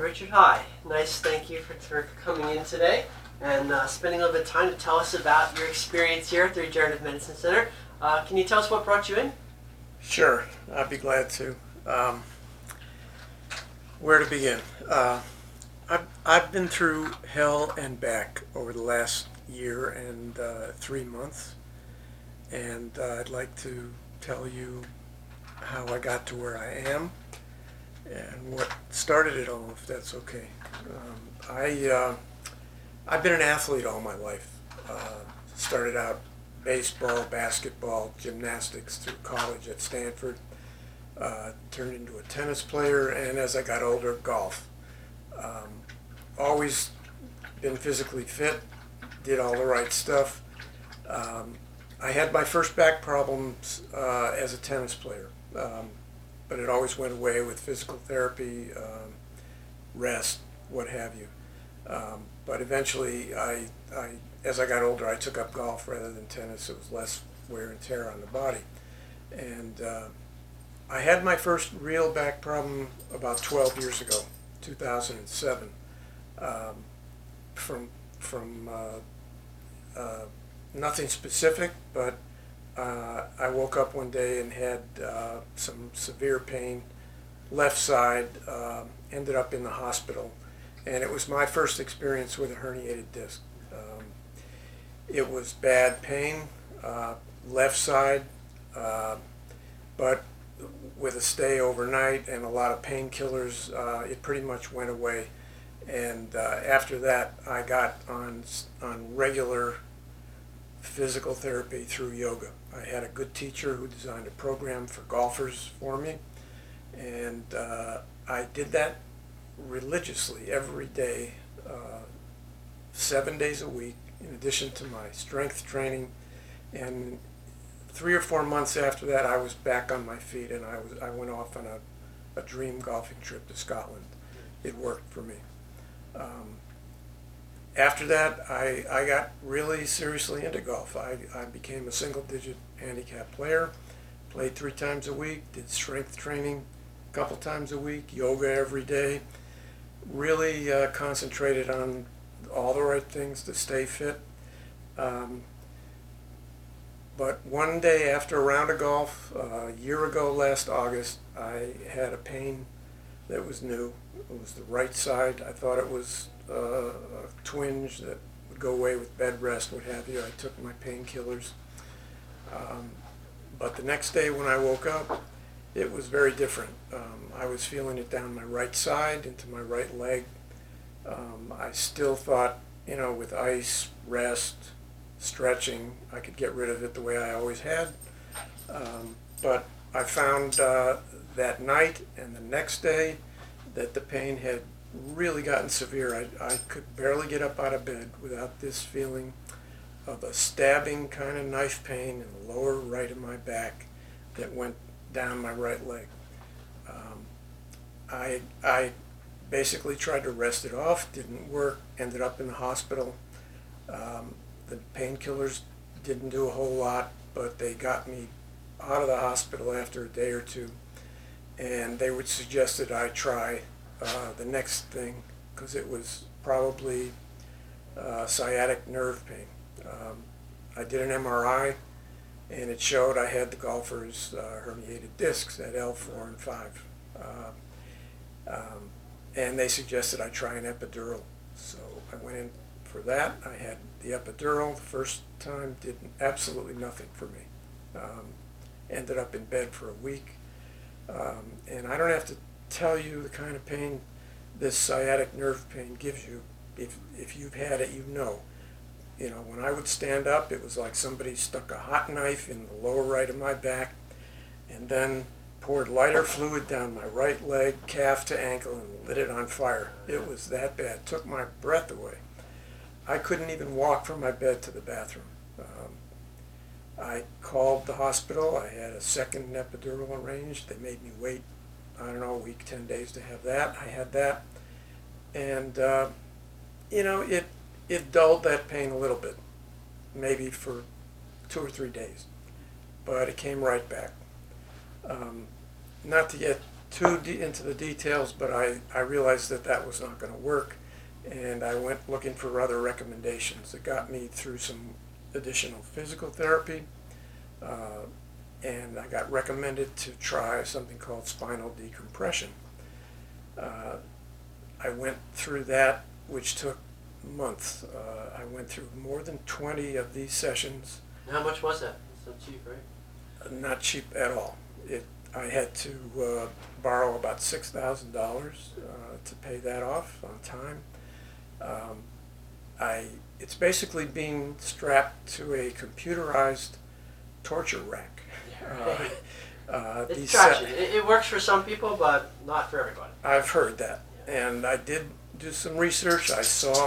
Richard, hi. Nice, thank you for coming in today and spending a little bit of time to tell us about your experience here at the Regenerative Medicine Center. Can you tell us what brought you in? Sure, I'd be glad to. Where to begin? I've been through hell and back over the last year and 3 months, and I'd like to tell you how I got to where I am and what started it all, if that's okay. I've been an athlete all my life. Started out baseball, basketball, gymnastics through college at Stanford. Turned into a tennis player, and as I got older, golf. Always been physically fit, did all the right stuff. I had my first back problems as a tennis player, but it always went away with physical therapy, rest, what have you. But eventually, as I got older, I took up golf rather than tennis. It was less wear and tear on the body. And I had my first real back problem about 12 years ago, 2007, from nothing specific, but I woke up one day and had some severe pain, left side, ended up in the hospital, and it was my first experience with a herniated disc. It was bad pain, left side, but with a stay overnight and a lot of painkillers, it pretty much went away. And after that, I got on regular physical therapy through yoga. I had a good teacher who designed a program for golfers for me, and I did that religiously every day, 7 days a week, in addition to my strength training. And 3 or 4 months after that, I was back on my feet, and I went off on a dream golfing trip to Scotland. It worked for me. After that, I got really seriously into golf. I became a single-digit handicap player, played 3 times a week, did strength training a couple times a week, yoga every day, really concentrated on all the right things to stay fit. But one day after a round of golf, a year ago last August, I had a pain that was new. It was the right side. I thought it was a twinge that would go away with bed rest, what have you. I took my painkillers. But the next day when I woke up, it was very different. I was feeling it down my right side, into my right leg. I still thought, with ice, rest, stretching, I could get rid of it the way I always had. But I found that night and the next day that the pain had really gotten severe. I could barely get up out of bed without this feeling of a stabbing kind of knife pain in the lower right of my back that went down my right leg. I basically tried to rest it off, didn't work, ended up in the hospital. The painkillers didn't do a whole lot, but they got me out of the hospital after a day or two, and they would suggest that I try the next thing, because it was probably sciatic nerve pain. I did an MRI, and it showed I had the golfer's herniated discs at L4 and 5. And they suggested I try an epidural. So I went in for that. I had the epidural the first time, did absolutely nothing for me. Ended up in bed for a week. And I don't have to tell you the kind of pain this sciatic nerve pain gives you. If you've had it, you know. When I would stand up, it was like somebody stuck a hot knife in the lower right of my back and then poured lighter fluid down my right leg, calf to ankle, and lit it on fire. It was that bad. It took my breath away. I couldn't even walk from my bed to the bathroom. I called the hospital. I had a second epidural arranged. They made me wait, a week, 10 days to have that. I had that. And, it dulled that pain a little bit, maybe for 2 or 3 days. But it came right back. Not to get into the details, but I realized that that was not going to work, and I went looking for other recommendations that got me through some additional physical therapy, and I got recommended to try something called spinal decompression. I went through that, which took months. I went through more than 20 of these sessions. How much was that? It's not cheap, right? Not cheap at all. I had to borrow about $6,000 to pay that off on time. It's basically being strapped to a computerized torture rack. It's traction. It works for some people, but not for everybody. I've heard that, and I did do some research. I saw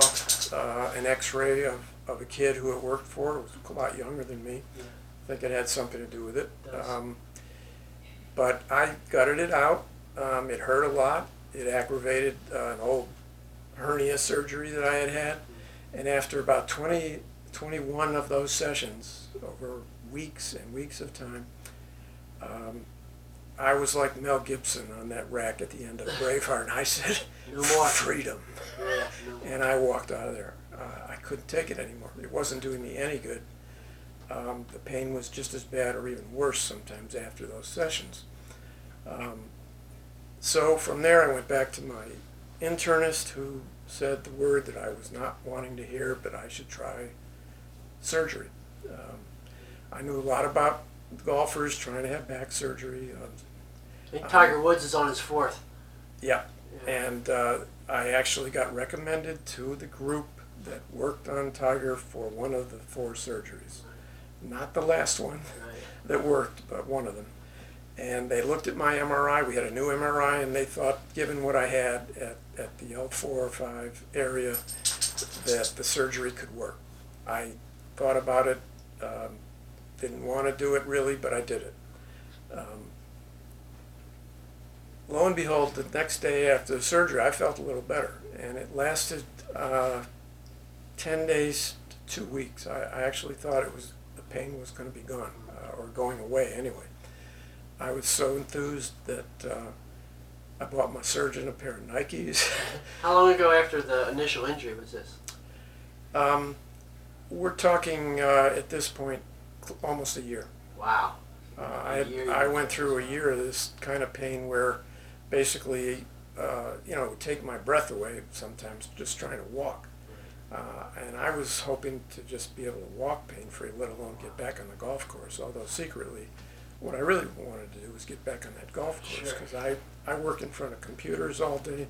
an X-ray of a kid who it worked for. It was a lot younger than me. Yeah. I think it had something to do with it. It But I gutted it out. It hurt a lot. It aggravated an old hernia surgery that I had. And after about 21 of those sessions, over weeks and weeks of time, I was like Mel Gibson on that rack at the end of Braveheart, and I said, No more. freedom. Yeah, no more. And I walked out of there. I couldn't take it anymore. It wasn't doing me any good. The pain was just as bad or even worse sometimes after those sessions. So from there I went back to my internist, who said the word that I was not wanting to hear, but I should try surgery. I knew a lot about golfers trying to have back surgery. I think Tiger Woods is on his fourth. Yeah, Yeah. and I actually got recommended to the group that worked on Tiger for one of the 4 surgeries. Not the last one Right. that worked, but one of them. And they looked at my MRI. We had a new MRI, and they thought, given what I had at the L4 or 5 area, that the surgery could work. I thought about it, didn't want to do it really, but I did it. Lo and behold, the next day after the surgery, I felt a little better, and it lasted 10 days to 2 weeks. I actually thought the pain was going to be gone, or going away anyway. I was so enthused that I bought my surgeon a pair of Nikes. How long ago after the initial injury was this? We're talking at this point almost a year. Wow. I went through a year of this kind of pain where basically, it would take my breath away sometimes just trying to walk. And I was hoping to just be able to walk pain-free, let alone get back on the golf course, although secretly what I really wanted to do was get back on that golf course, because I work in front of computers all day.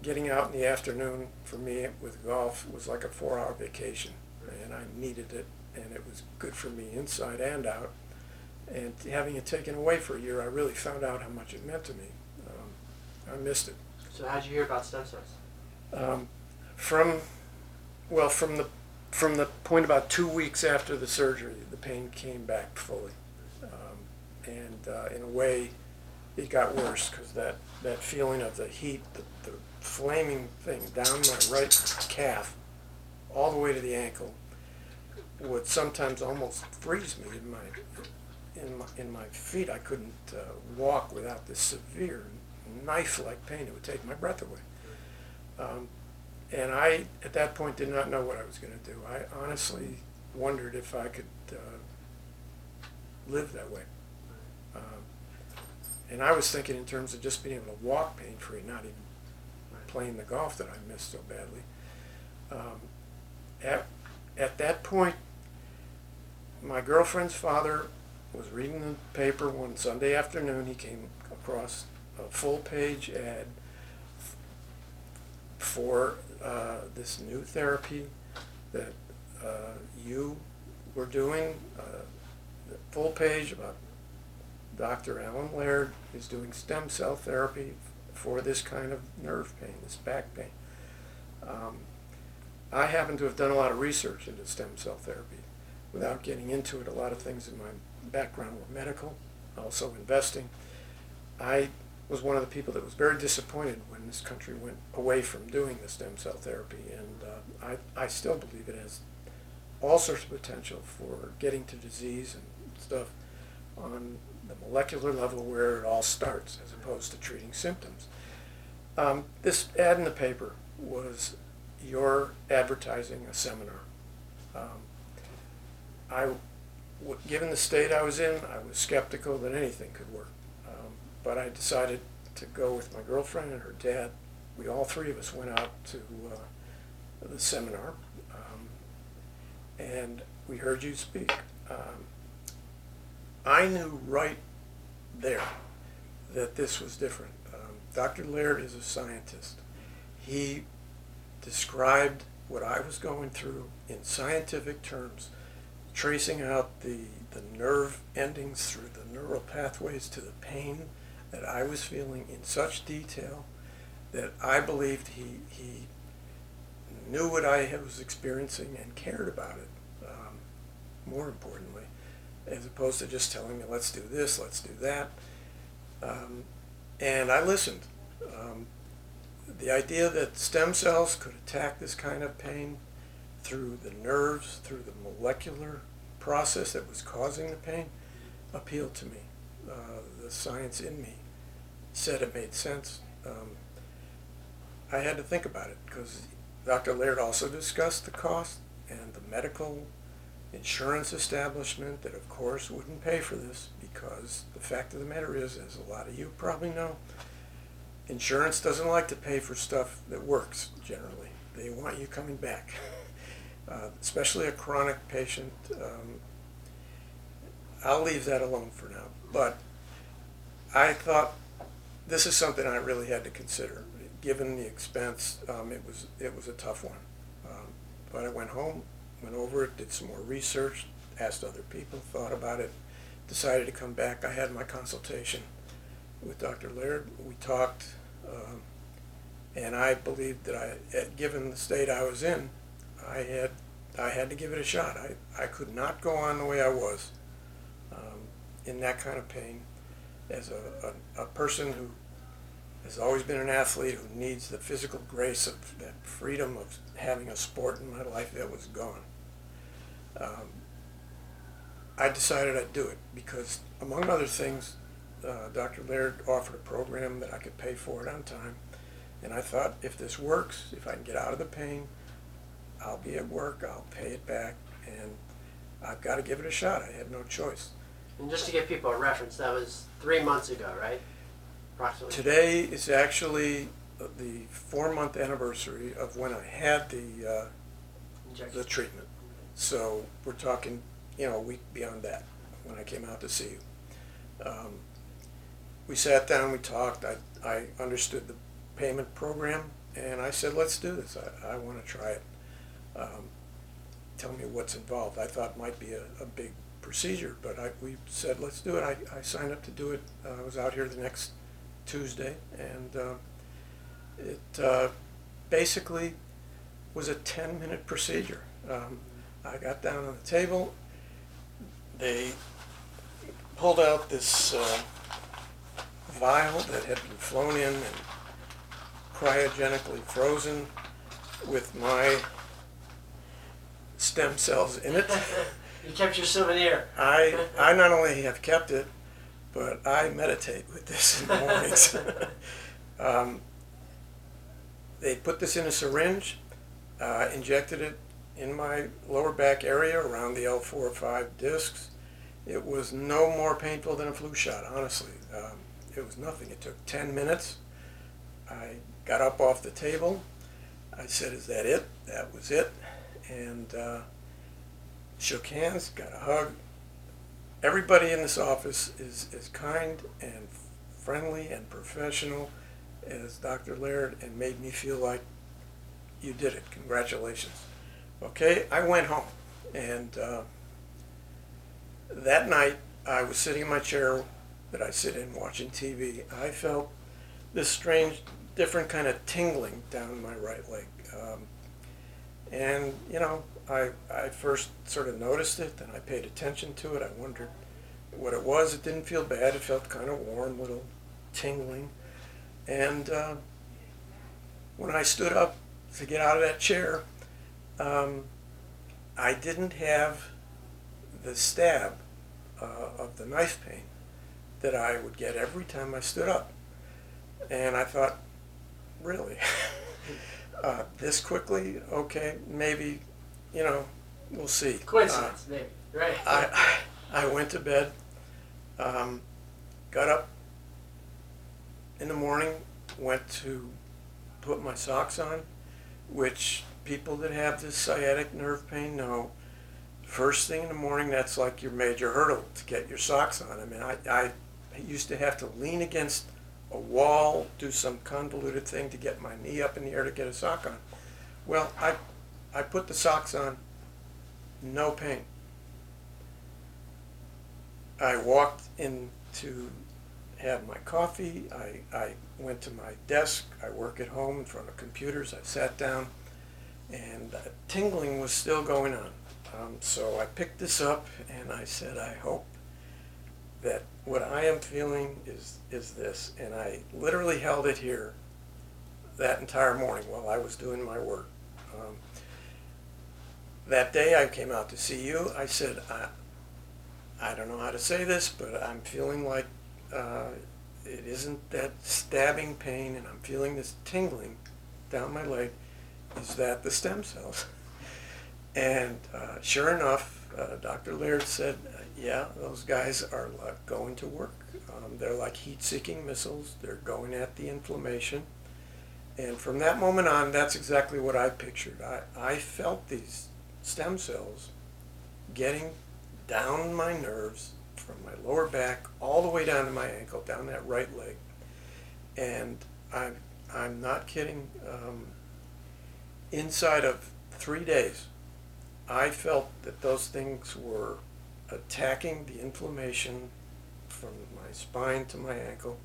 Getting out in the afternoon for me with golf was like a 4-hour vacation, and I needed it, and it was good for me inside and out. And having it taken away for a year, I really found out how much it meant to me. I missed it. So how'd you hear about stem cells? From the point about 2 weeks after the surgery, the pain came back fully. In a way, it got worse, because that feeling of the heat, the flaming thing down my right calf, all the way to the ankle, would sometimes almost freeze me in my feet. I couldn't walk without this severe knife-like pain. It would take my breath away. And I, at that point, did not know what I was going to do. I honestly wondered if I could live that way. And I was thinking in terms of just being able to walk pain-free, not even playing the golf that I missed so badly. At that point, my girlfriend's father was reading the paper one Sunday afternoon. He came across a full-page ad for this new therapy that you were doing, the full page about Dr. Alan Laird is doing stem cell therapy for this kind of nerve pain, this back pain. I happen to have done a lot of research into stem cell therapy. Without getting into it, a lot of things in my background were medical, also investing. I was one of the people that was very disappointed when this country went away from doing the stem cell therapy, and I still believe it has all sorts of potential for getting to disease and stuff on the molecular level where it all starts, as opposed to treating symptoms. This ad in the paper was your advertising a seminar. Given the state I was in, I was skeptical that anything could work. But I decided to go with my girlfriend and her dad. We all three of us went out to the seminar, and we heard you speak. I knew right there that this was different. Dr. Laird is a scientist. He described what I was going through in scientific terms, tracing out the nerve endings through the neural pathways to the pain that I was feeling in such detail that I believed he knew what I was experiencing and cared about it, more importantly, as opposed to just telling me, let's do this, let's do that. And I listened. The idea that stem cells could attack this kind of pain through the nerves, through the molecular process that was causing the pain, appealed to me. The science in me said it made sense. I had to think about it because Dr. Laird also discussed the cost and the medical insurance establishment that of course wouldn't pay for this, because the fact of the matter is, as a lot of you probably know, insurance doesn't like to pay for stuff that works generally. They want you coming back, especially a chronic patient. I'll leave that alone for now, but I thought this is something I really had to consider. Given the expense, it was a tough one. But I went home, went over it, did some more research, asked other people, thought about it, decided to come back. I had my consultation with Dr. Laird. We talked, and I believed that given the state I was in, I had to give it a shot. I could not go on the way I was in that kind of pain as a person who has always been an athlete, who needs the physical grace of that freedom of having a sport in my life that was gone. I decided I'd do it because, among other things, Dr. Laird offered a program that I could pay for it on time. And I thought, if this works, if I can get out of the pain, I'll be at work, I'll pay it back, and I've got to give it a shot. I had no choice. And just to give people a reference, that was 3 months ago, right? Approximately. Today is actually the 4-month anniversary of when I had the treatment. So we're talking, a week beyond that when I came out to see you. We sat down, we talked, I understood the payment program, and I said, let's do this. I want to try it. Tell me what's involved. I thought it might be a big procedure, but we said, let's do it. I signed up to do it. I was out here the next Tuesday, and it basically was a 10-minute procedure. I got down on the table. They pulled out this vial that had been flown in and cryogenically frozen with my stem cells in it. You kept your souvenir. I not only have kept it, but I meditate with this in the mornings. They put this in a syringe, injected it in my lower back area around the L4 or 5 discs. It was no more painful than a flu shot, honestly. It was nothing. It took 10 minutes. I got up off the table. I said, is that it? That was it. And shook hands, got a hug. Everybody in this office is as kind and friendly and professional as Dr. Laird, and made me feel like you did it. Congratulations. Okay, I went home, and that night I was sitting in my chair that I sit in watching TV. I felt this strange, different kind of tingling down my right leg. And, I first sort of noticed it, then I paid attention to it. I wondered what it was. It didn't feel bad. It felt kind of warm, little tingling. And when I stood up to get out of that chair, I didn't have the stab of the knife pain that I would get every time I stood up. And I thought, really? This quickly? Okay, maybe, we'll see. Coincidence, maybe, right? I went to bed, got up in the morning, went to put my socks on, which people that have this sciatic nerve pain know. First thing in the morning, that's like your major hurdle to get your socks on. I mean, I used to have to lean against a wall, do some convoluted thing to get my knee up in the air to get a sock on. Well, I put the socks on, no pain. I walked in to have my coffee. I went to my desk. I work at home in front of computers. I sat down, and tingling was still going on. So I picked this up, and I said, I hope that what I am feeling is this. And I literally held it here that entire morning while I was doing my work. That day I came out to see you. I said, I don't know how to say this, but I'm feeling like it isn't that stabbing pain, and I'm feeling this tingling down my leg. Is that the stem cells? And sure enough, Dr. Laird said, yeah, those guys are going to work. They're like heat-seeking missiles. They're going at the inflammation. And from that moment on, that's exactly what I pictured. I felt these stem cells getting down my nerves from my lower back all the way down to my ankle, down that right leg. And I'm not kidding. Inside of 3 days, I felt that those things were attacking the inflammation from my spine to my ankle,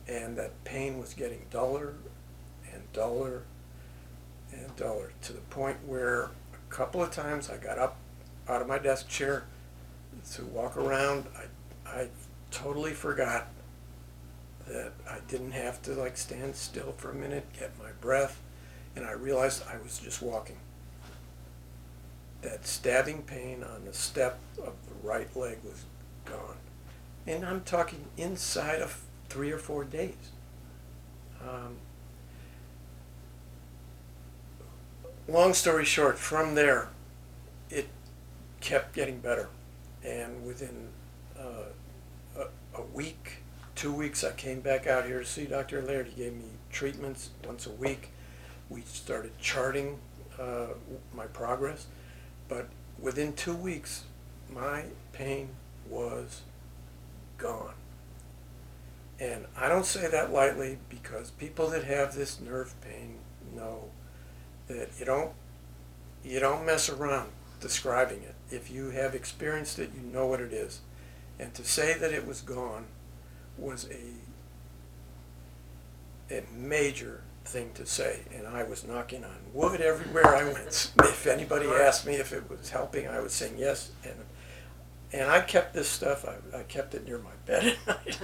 and that pain was getting duller and duller and duller, to the point where a couple of times I got up out of my desk chair to walk around. I totally forgot that I didn't have to stand still for a minute, get my breath, and I realized I was just walking. That stabbing pain on the step of the right leg was gone. And I'm talking inside of 3 or 4 days. Long story short, from there, it kept getting better. And within a week, 2 weeks, I came back out here to see Dr. Laird. He gave me treatments once a week. We started charting my progress. But within 2 weeks, my pain was gone. And I don't say that lightly, because people that have this nerve pain know that you don't mess around describing it. If you have experienced it, you know what it is. And to say that it was gone was a major thing to say, and I was knocking on wood everywhere I went. If anybody asked me if it was helping, I was saying yes. And I kept this stuff. I kept it near my bed at night.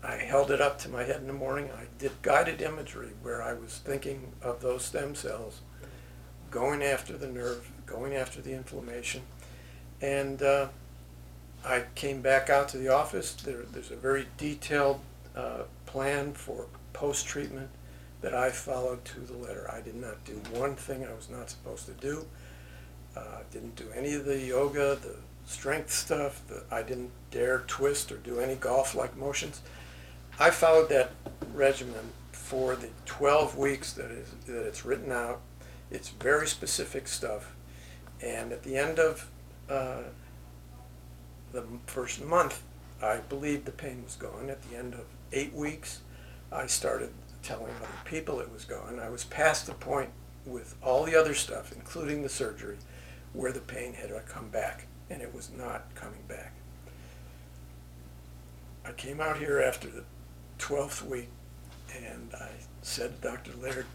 I held it up to my head in the morning. I did guided imagery where I was thinking of those stem cells going after the nerve, going after the inflammation. And I came back out to the office. There's a very detailed plan for post-treatment that I followed to the letter. I did not do one thing I was not supposed to do. Didn't do any of the yoga, the strength stuff. I didn't dare twist or do any golf-like motions. I followed that regimen for the 12 weeks that it's written out. It's very specific stuff. And at the end of the first month, I believed the pain was gone. At the end of 8 weeks, I started telling other people it was gone. I was past the point with all the other stuff, including the surgery, where the pain had come back, and it was not coming back. I came out here after the 12th week, and I said to Dr. Laird,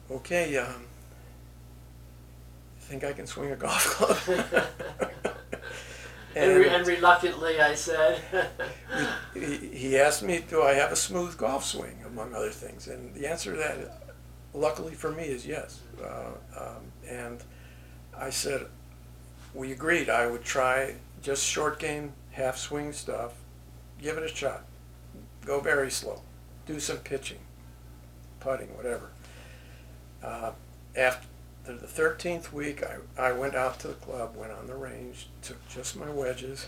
okay, I think I can swing a golf club. And reluctantly, I said. He asked me, do I have a smooth golf swing, among other things? And the answer to that, luckily for me, is yes. And I said, we agreed I would try just short game, half swing stuff, give it a shot. Go very slow. Do some pitching, putting, whatever. After the 13th week, I went out to the club, went on the range, took just my wedges.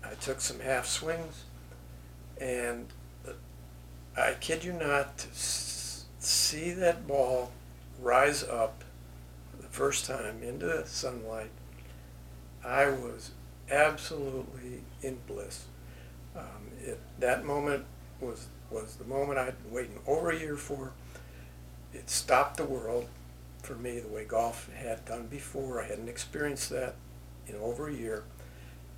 I took some half swings, and I kid you not, to see that ball rise up the first time into the sunlight, I was absolutely in bliss. That moment was the moment I'd been waiting over a year for. It stopped the world for me the way golf had done before. I hadn't experienced that in over a year.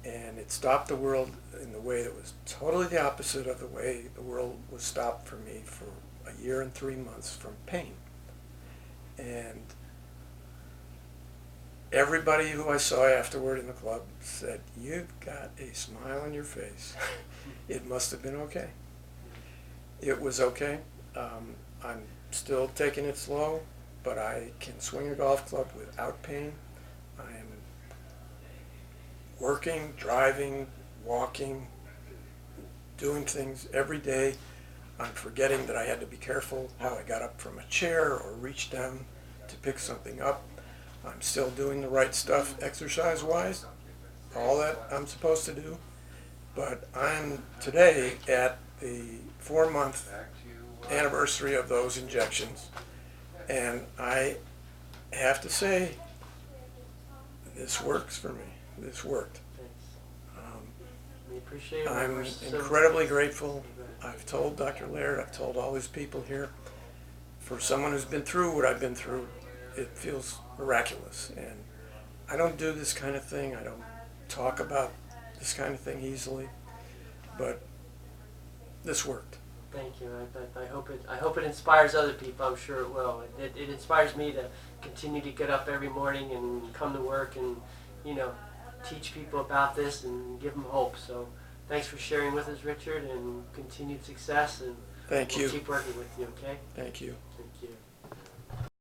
And it stopped the world in the way that was totally the opposite of the way the world was stopped for me for a year and 3 months from pain. And everybody who I saw afterward in the club said, "You've got a smile on your face." It must have been okay. It was okay. I'm still taking it slow, but I can swing a golf club without pain. I am working, driving, walking, doing things every day. I'm forgetting that I had to be careful how I got up from a chair or reached down to pick something up. I'm still doing the right stuff exercise-wise, all that I'm supposed to do. But I'm today at the 4-month anniversary of those injections, and I have to say, this works for me. This worked. We appreciate it. I'm We're so incredibly grateful. I've told Dr. Laird, I've told all these people here, for someone who's been through what I've been through, it feels miraculous. And I don't do this kind of thing. I don't talk about this kind of thing easily, but this worked. Thank you. I hope it inspires other people. I'm sure it will. It inspires me to continue to get up every morning and come to work and, teach people about this and give them hope. So thanks for sharing with us, Richard, and continued success. And Thank we'll you. keep working with you, okay? Thank you.